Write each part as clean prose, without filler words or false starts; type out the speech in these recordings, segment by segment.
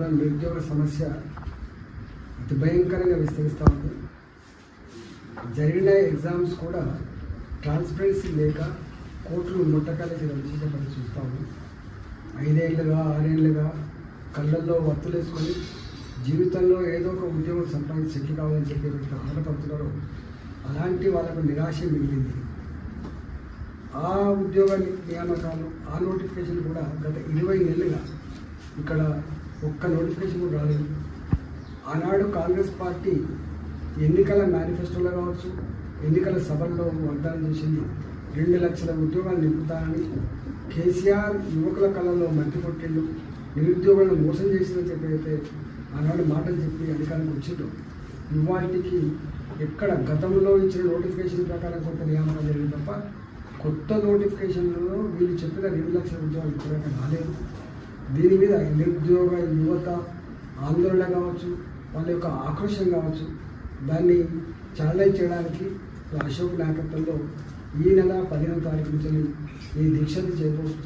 తెలంగాణ నిరుద్యోగ సమస్య అతి భయంకరంగా విస్తరిస్తూ ఉంది. జరిగిన ఎగ్జామ్స్ కూడా ట్రాన్స్పరెన్సీ లేక కోర్టులు ముట్టకాలకి విశేషపడి చూస్తూ ఉన్నాం. 5 ఏళ్ళుగా 6 ఏళ్ళుగా కళ్ళల్లో వత్తులేసుకొని జీవితంలో ఏదో ఒక ఉద్యోగం సంపాదించి సెటిల్ కావాలని చెప్పి ఆశపడుతున్నారు. అలాంటి వాళ్ళకు నిరాశ మిగిలింది. ఆ ఉద్యోగ నియామకాలు ఆ నోటిఫికేషన్ కూడా గత 20 ఏళ్ళుగా ఇక్కడ ఒక్క నోటిఫికేషన్ కూడా రాలేదు. ఆనాడు కాంగ్రెస్ పార్టీ ఎన్నికల మేనిఫెస్టోలో కావచ్చు, ఎన్నికల సభల్లో వాగ్దానం చేసింది 2 లక్షల ఉద్యోగాలు నింపుతానని. కేసీఆర్ యువకుల కళల్లో మట్టి కొట్టిండు, నిరుద్యోగులను మోసం చేసిందని చెప్పి అయితే ఆనాడు మాటలు చెప్పి అధికారానికి వచ్చిండు. ఇవాటికి ఎక్కడ గతంలో ఇచ్చిన నోటిఫికేషన్ ప్రకారం కొంత నియామకం జరిగింది తప్ప కొత్త నోటిఫికేషన్లలో వీళ్ళు చెప్పిన 2 లక్షల ఉద్యోగాలు ఇప్పటిదాకా రాలేదు. దీని మీద నిరుద్యోగ యువత ఆందోళన కావచ్చు, వాళ్ళ యొక్క ఆక్రోషం కావచ్చు, దాన్ని ఛాలెంజ్ చేయడానికి అశోక్ నాయకత్వంలో ఈ నెల 15వ తారీఖు నుంచి ఈ దీక్షను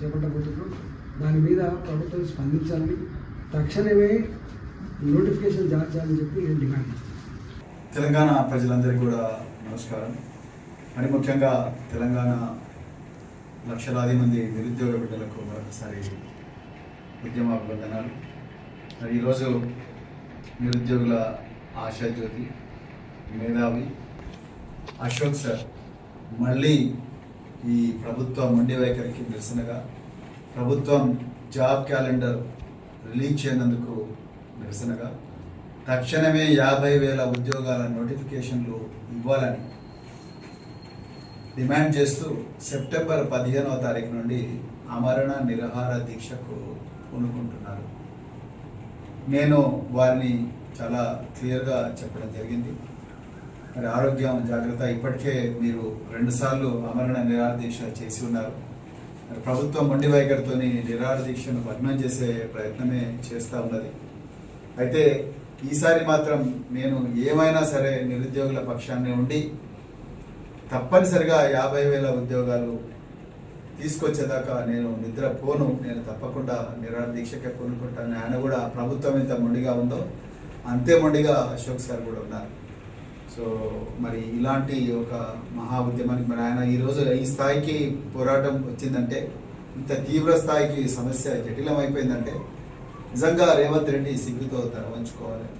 చేపట్టబోతున్నారు. దాని మీద ప్రభుత్వం స్పందించాలని, తక్షణమే నోటిఫికేషన్ జారీ చేయాలని చెప్పి నేను డిమాండ్ చేస్తాను. తెలంగాణ ప్రజలందరికీ కూడా నమస్కారం. మరి ముఖ్యంగా తెలంగాణ లక్షలాది మంది నిరుద్యోగ బిడ్డలకు మరొకసారి ఉద్యమాభివందనాలు. మరి ఈరోజు నిరుద్యోగుల ఆశాజ్యోతి మేధావి అశోక్ సార్ మళ్ళీ ఈ ప్రభుత్వ మొండి వైఖరికి నిరసనగా ప్రభుత్వం జాబ్ క్యాలెండర్ రిలీజ్ చేయనందుకు నిరసనగా తక్షణమే 50,000 ఉద్యోగాల నోటిఫికేషన్లు ఇవ్వాలని డిమాండ్ చేస్తూ సెప్టెంబర్ 15వ తారీఖు నుండి ఆమరణ నిరాహార దీక్షకు పూనుకుంటున్నారు. నేను వారిని చాలా క్లియర్గా చెప్పడం జరిగింది. మరి ఆరోగ్యం జాగ్రత్త, ఇప్పటికే మీరు 2 సార్లు ఆమరణ నిరాహార దీక్ష చేసి ఉన్నారు. మరి ప్రభుత్వం మొండి వైఖరితో నిరాహార దీక్షను భగ్నం చేసే ప్రయత్నమే చేస్తూ ఉన్నది. అయితే ఈసారి మాత్రం నేను ఏమైనా సరే నిరుద్యోగుల పక్షాన్ని ఉండి తప్పనిసరిగా 50,000 ఉద్యోగాలు తీసుకొచ్చేదాకా నేను నిద్రపోను, నేను తప్పకుండా నిరాహార దీక్షకే పూనుకుంటాను. ఆయన కూడా ప్రభుత్వం ఎంత మొండిగా ఉందో అంతే మొండిగా అశోక్ సార్ కూడా ఉన్నారు. సో మరి ఇలాంటి ఒక మహా ఉద్యమానికి మరి ఆయన ఈరోజు ఈ స్థాయికి పోరాటం వచ్చిందంటే, ఇంత తీవ్ర స్థాయికి సమస్య జటిలమైపోయిందంటే నిజంగా రేవంత్ రెడ్డి సిగ్గుతో తల వంచుకోవాలి,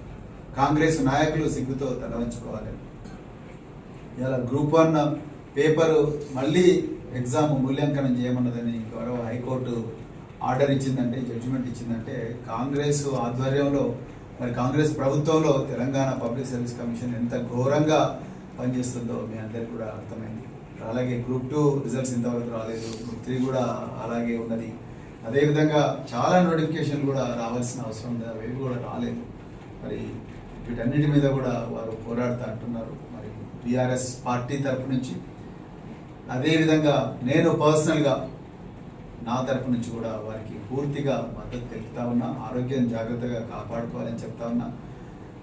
కాంగ్రెస్ నాయకులు సిగ్గుతో తల వంచుకోవాలి. ఇలా గ్రూప్ 1 పేపరు మళ్ళీ ఎగ్జామ్ మూల్యాంకనం చేయమన్నదని గౌరవ హైకోర్టు ఆర్డర్ ఇచ్చిందంటే, జడ్జిమెంట్ ఇచ్చిందంటే కాంగ్రెస్ ఆధ్వర్యంలో మరి కాంగ్రెస్ ప్రభుత్వంలో తెలంగాణ పబ్లిక్ సర్వీస్ కమిషన్ ఎంత ఘోరంగా పనిచేస్తుందో మీ అందరికీ కూడా అర్థమైంది. అలాగే గ్రూప్ 2 రిజల్ట్స్ ఇంతవరకు రాలేదు, గ్రూప్ 3 కూడా అలాగే ఉన్నది. అదేవిధంగా చాలా నోటిఫికేషన్లు కూడా రావాల్సిన అవసరం ఉంది, అవి కూడా రాలేదు. మరి వీటన్నిటి మీద కూడా వారు పోరాడుతూ అంటున్నారు. మరి టీఆర్ఎస్ పార్టీ తరపు నుంచి, అదేవిధంగా నేను పర్సనల్గా నా తరపు నుంచి కూడా వారికి పూర్తిగా మద్దతు తెలుపుతా ఉన్నా. ఆరోగ్యం జాగ్రత్తగా కాపాడుకోవాలని చెప్తా ఉన్నా.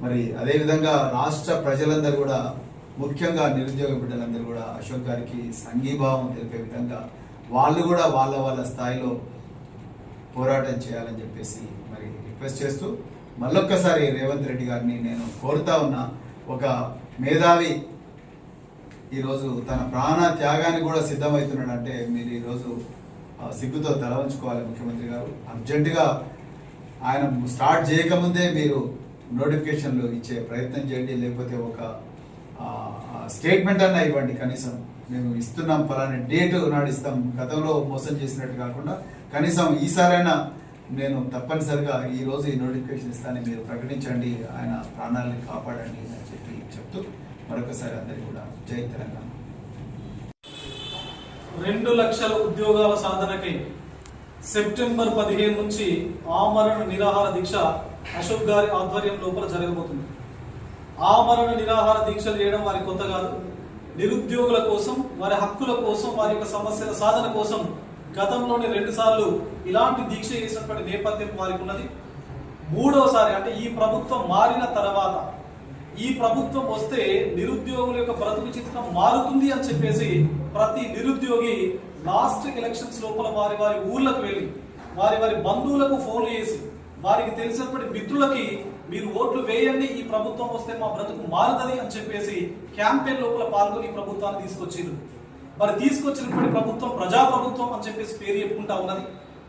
మరి అదేవిధంగా రాష్ట్ర ప్రజలందరూ కూడా, ముఖ్యంగా నిరుద్యోగ బిడ్డలందరూ కూడా అశోక్ గారికి సంఘీభావం తెలిపే విధంగా వాళ్ళు కూడా వాళ్ళ స్థాయిలో పోరాటం చేయాలని చెప్పేసి మరి రిక్వెస్ట్ చేస్తూ మళ్ళొక్కసారి రేవంత్ రెడ్డి గారిని నేను కోరుతా ఉన్నా. ఒక మేధావి ఈరోజు తన ప్రాణ త్యాగానికి కూడా సిద్ధమవుతున్నాడు అంటే మీరు ఈరోజు సిగ్గుతో తల వంచుకోవాలి. ముఖ్యమంత్రి గారు అర్జెంటుగా ఆయన స్టార్ట్ చేయకముందే మీరు నోటిఫికేషన్లు ఇచ్చే ప్రయత్నం చేయండి, లేకపోతే ఒక స్టేట్మెంట్ అన్నా ఇవ్వండి. కనీసం మేము ఇస్తున్నాం, ఫలానా డేట్ నాడు ఇస్తాం, గతంలో మోసం చేసినట్టు కాకుండా కనీసం ఈసారైనా నేను తప్పనిసరిగా ఈరోజు ఈ నోటిఫికేషన్ ఇస్తానని మీరు ప్రకటించండి, ఆయన ప్రాణాలని కాపాడండి అని చెప్పి చెప్తూ మరొకసారి అందరికీ కూడా జై తెలంగాణ. 2 లక్షల ఉద్యోగాల సాధనకై సెప్టెంబర్ 15 నుంచి ఆమరణ నిరాహార దీక్ష అశోక్ గారి ఆధ్వర్యం లోపల జరగబోతుంది. ఆమరణ నిరాహార దీక్షలు చేయడం వారి కొత్త కాదు. నిరుద్యోగుల కోసం, వారి హక్కుల కోసం, వారి యొక్క సమస్యల సాధన కోసం గతంలోని 2 సార్లు ఇలాంటి దీక్ష చేసినటువంటి నేపథ్యం వారికి ఉన్నది. 3వసారి అంటే ఈ ప్రభుత్వం మారిన తర్వాత, ఈ ప్రభుత్వం వస్తే నిరుద్యోగుల యొక్క బ్రతుకు చిత్రం మారుతుంది అని చెప్పేసి ప్రతి నిరుద్యోగి లాస్ట్ ఎలక్షన్స్ లోపల వారి ఊర్లకు వెళ్ళి వారి బంధువులకు ఫోన్లు చేసి వారికి తెలిసినటువంటి మిత్రులకి మీరు ఓట్లు వేయండి, ఈ ప్రభుత్వం వస్తే మా బ్రతుకు మారుతుంది అని చెప్పేసి క్యాంపెయిన్ లోపల పాల్గొని ఈ ప్రభుత్వాన్ని తీసుకొచ్చిండ్రు. మరి తీసుకొచ్చినటువంటి ప్రభుత్వం ప్రజాప్రభుత్వం అని చెప్పేసి పేరు చెప్పుకుంటా ఉన్నది.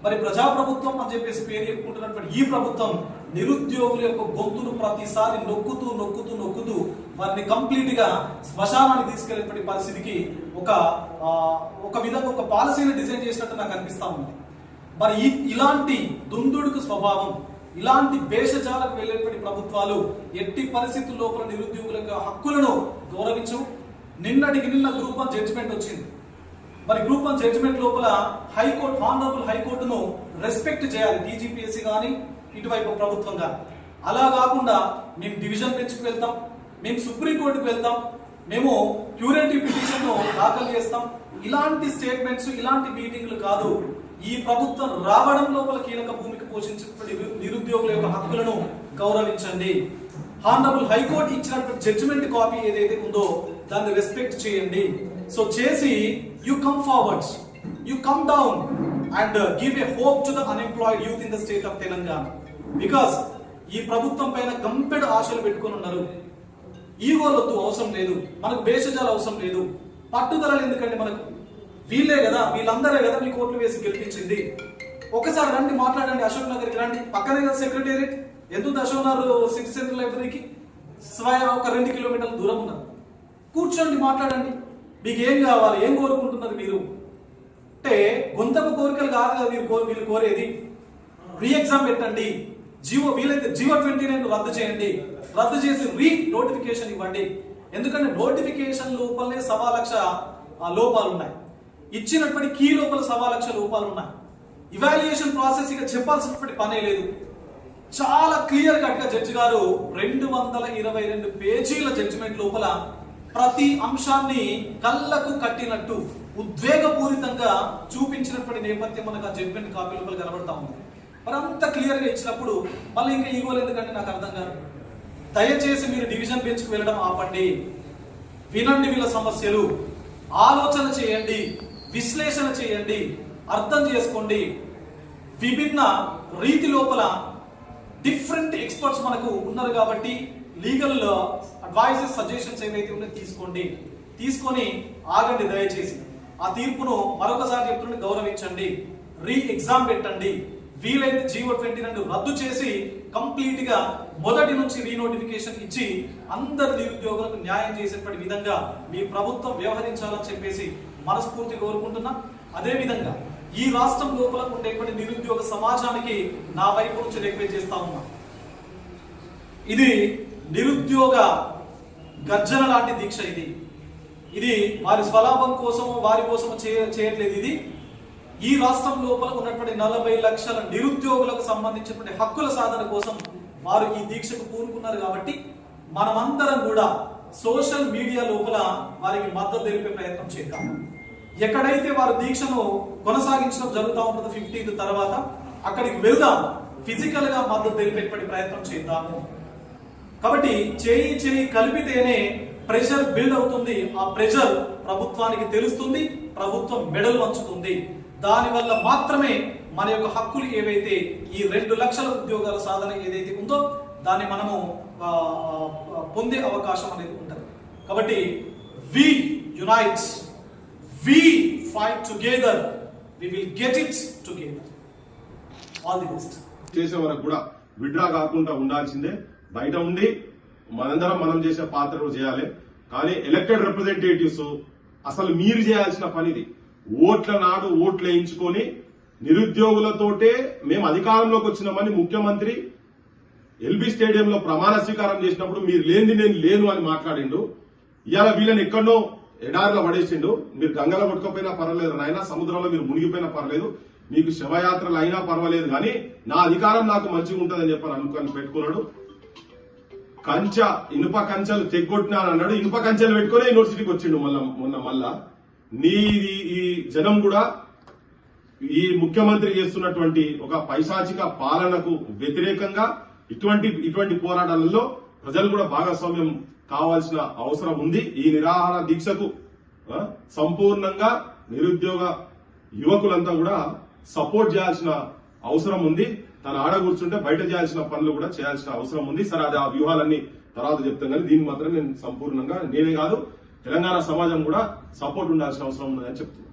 మరి ప్రజాప్రభుత్వం అని చెప్పేసి పేరు చెప్పుకుంటున్నటువంటి ఈ ప్రభుత్వం నిరుద్యోగుల యొక్క గొంతును ప్రతిసారి నొక్కుతూ వారిని కంప్లీట్ గా శ్మశానానికి తీసుకెళ్లేటువంటి పరిస్థితికి ఒక విధంగా ఒక పాలసీని డిజైన్ చేసినట్టు నాకు అనిపిస్తా ఉంది. మరి ఇలాంటి దుందుడుకు స్వభావం, ఇలాంటి భేషజాలకు వెళ్ళేటువంటి ప్రభుత్వాలు ఎట్టి పరిస్థితుల లోపల నిరుద్యోగుల యొక్క హక్కులను గౌరవించవు. నిన్నటికి నిన్న గ్రూప్ 1 జడ్జిమెంట్ వచ్చింది. మరి గ్రూప్ 1 జడ్జిమెంట్ లోపల హైకోర్టు, ఆనరబుల్ హైకోర్టును రెస్పెక్ట్ చేయాలి, టీజీపీఎస్సీ కానీ ఇటువైపు ప్రభుత్వం కానీ. అలా కాకుండా మేము డివిజన్ బెంచ్కి వెళ్తాం, మేము సుప్రీంకోర్టుకు వెళ్తాం, మేము క్యూరేటివ్ పిటిషన్ దాఖలు చేస్తాం, ఇలాంటి స్టేట్మెంట్స్, ఇలాంటి మీటింగ్లు కాదు. ఈ ప్రభుత్వం రావడం లోపల కీలక భూమిక పోషించినటువంటి నిరుద్యోగుల యొక్క హక్కులను గౌరవించండి. హానరబుల్ హైకోర్టు ఇచ్చినటువంటి జడ్జిమెంట్ కాపీ ఏదైతే ఉందో దాన్ని రెస్పెక్ట్ చేయండి. సో చేసి you come forwards, you come down and give a hope to the unemployed youth in the state of Telangana. Because ఈ ప్రభుత్వం పైన గంపెడు ఆశలు పెట్టుకొని ఉన్నారు. ఈగోలొద్దు, అవసరం లేదు మనకు, భేషజాలు అవసరం లేదు, పట్టుదలలు ఎందుకండి మనకు? వీళ్ళే కదా, వీళ్ళందరే కదా మీకు ఓట్లు వేసి గెలిపించింది. ఒకసారి రండి, మాట్లాడండి, అశోక్ నగర్కి రండి, పక్కనే కదా సెక్రటేరియట్. ఎందుకు అశోక్ నగర్ సిటీ సెంటర్ లైబ్రరీకి ఒక 2 కిలోమీటర్ల దూరం ఉన్నారు. కూర్చోండి, మాట్లాడండి, మీకు ఏం కావాలి, ఏం కోరుకుంటున్నారు మీరు అంటే గొంతకు కోరికలు కాదు కదా వీళ్ళు కోరేది. రీ ఎగ్జామ్ పెట్టండి, వీలైతే జీవో 29 రద్దు చేయండి, రద్దు చేసి రీ నోటిఫికేషన్ ఇవ్వండి. ఎందుకంటే నోటిఫికేషన్ లోపలనే 1,00,000 లోపాలు ఉన్నాయి, ఇచ్చినటువంటి కీ లోపల 1,00,000 లోపాలు ఉన్నాయి. ఇవాల్యుయేషన్ ప్రాసెస్ ఇక చెప్పాల్సినటువంటి పనే లేదు. చాలా క్లియర్ కట్ గా జడ్జి గారు 222 పేజీల జడ్జిమెంట్ లోపల ప్రతి అంశాన్ని కళ్ళకు కట్టినట్టు ఉద్వేగపూరితంగా చూపించినటువంటి నేపథ్యం మనకు ఆ జడ్జిమెంట్ కాపీ లోపల కనబడతా ఉంది. మరి అంత క్లియర్ గా ఇచ్చినప్పుడు మళ్ళీ ఇంకా ఈగోలు ఎందుకంటే నాకు అర్థం కాదు. దయచేసి మీరు డివిజన్ బెంచ్కి వెళ్ళడం ఆపండి, వినండి వీళ్ళ సమస్యలు, ఆలోచన చేయండి, విశ్లేషణ చేయండి, అర్థం చేసుకోండి. విభిన్న రీతి లోపల డిఫరెంట్ ఎక్స్పర్ట్స్ మనకు ఉన్నారు కాబట్టి లీగల్ అడ్వైజెస్, సజెషన్స్ ఏవైతే ఉన్నాయో తీసుకోండి, తీసుకొని ఆగండి. దయచేసి ఆ తీర్పును మరొకసారి చెప్తుంటే గౌరవించండి, రీ ఎగ్జామ్ పెట్టండి, వీలైతే జీవో 29 రద్దు చేసి కంప్లీట్ గా మొదటి నుంచి రీనోటిఫికేషన్ ఇచ్చి అందరి నిరుద్యోగులకు న్యాయం చేసేటువంటి విధంగా మీ ప్రభుత్వం వ్యవహరించాలని చెప్పేసి మనస్ఫూర్తి కోరుకుంటున్నా. అదే విధంగా ఈ రాష్ట్రం లోపల ఉండేటువంటి నిరుద్యోగ సమాజానికి నా వైపు నుంచి రిక్వెస్ట్ చేస్తా ఉన్నా. ఇది నిరుద్యోగ గర్జన లాంటి దీక్ష. ఇది వారి స్వలాభం కోసమో వారి కోసమో చేయట్లేదు. ఇది ఈ రాష్ట్రం లోపల ఉన్నటువంటి 40 లక్షల నిరుద్యోగులకు సంబంధించినటువంటి హక్కుల సాధన కోసం వారు ఈ దీక్షకు పూనుకున్నారు. కాబట్టి మనమందరం కూడా సోషల్ మీడియా లోపల వారికి మద్దతు తెలిపే ప్రయత్నం చేద్దాం. ఎక్కడైతే వారు దీక్షను కొనసాగించడం జరుగుతూ ఉంటుందో 15th తర్వాత అక్కడికి వెళ్దాం, ఫిజికల్ గా మద్దతు తెలిపేటువంటి ప్రయత్నం చేద్దాము. కాబట్టి చేయి కలిపితేనే ప్రెషర్ బిల్డ్ అవుతుంది. ఆ ప్రెషర్ ప్రభుత్వానికి తెలుస్తుంది, ప్రభుత్వం మెడలు వంచుతుంది. దానివల్ల మాత్రమే మన యొక్క హక్కులు ఏవైతే ఈ 2 లక్షల ఉద్యోగాల సాధన ఏదైతే ఉందో దాన్ని మనము పొందే అవకాశం అనేది ఉంటుంది. కాబట్టి we unite, we fight together, we will get it together. All the best. చేసే వరకు కూడా విడ్రా కాకుండా ఉండాల్సిందే. బయట ఉండి మనందరం మనం చేసే పాత్రలు చేయాలి. కానీ ఎలక్టెడ్ రిప్రజెంటేటివ్స్ అసలు మీరు చేయాల్సిన పనిది. ఓట్ల నాడు ఓట్లు వేయించుకొని నిరుద్యోగులతోటే మేము అధికారంలోకి వచ్చినామని ముఖ్యమంత్రి ఎల్బీ స్టేడియంలో ప్రమాణ స్వీకారం చేసినప్పుడు మీరు లేనిది నేను లేను అని మాట్లాడిండు. ఇవాళ వీళ్ళని ఎక్కడో ఎడారిలో పడేసిండు. మీరు గంగలో కొట్టుకపోయినా పర్వాలేదు నాయన, సముద్రంలో మీరు మునిగిపోయినా పర్వాలేదు, మీకు శవయాత్రలు అయినా పర్వాలేదు, కానీ నా అధికారం నాకు మంచిగా ఉంటుందని చెప్పని అనుకొని పెట్టుకున్నాడు. ఇనుప కంచెలు తెగ్గొట్టినాను అన్నాడు. ఇనుప కంచెలు పెట్టుకుని యూనివర్సిటీకి వచ్చిండు మళ్ళా. ఈ జనం కూడా ఈ ముఖ్యమంత్రి చేస్తున్నటువంటి ఒక పైశాచిక పాలనకు వ్యతిరేకంగా ఇటువంటి పోరాటాలలో ప్రజలు కూడా భాగస్వామ్యం కావాల్సిన అవసరం ఉంది. ఈ నిరాహార దీక్షకు సంపూర్ణంగా నిరుద్యోగ యువకులంతా కూడా సపోర్ట్ చేయాల్సిన అవసరం ఉంది. తను ఆడ కూర్చుంటే బయట చేయాల్సిన పనులు కూడా చేయాల్సిన అవసరం ఉంది. సరే, అది ఆ వ్యూహాలన్నీ తర్వాత చెప్తాం, కానీ దీన్ని మాత్రం నేను సంపూర్ణంగా నేనే కాదు తెలంగాణ సమాజం కూడా సపోర్ట్ ఉండాల్సిన అవసరం ఉందని చెప్తున్నాను.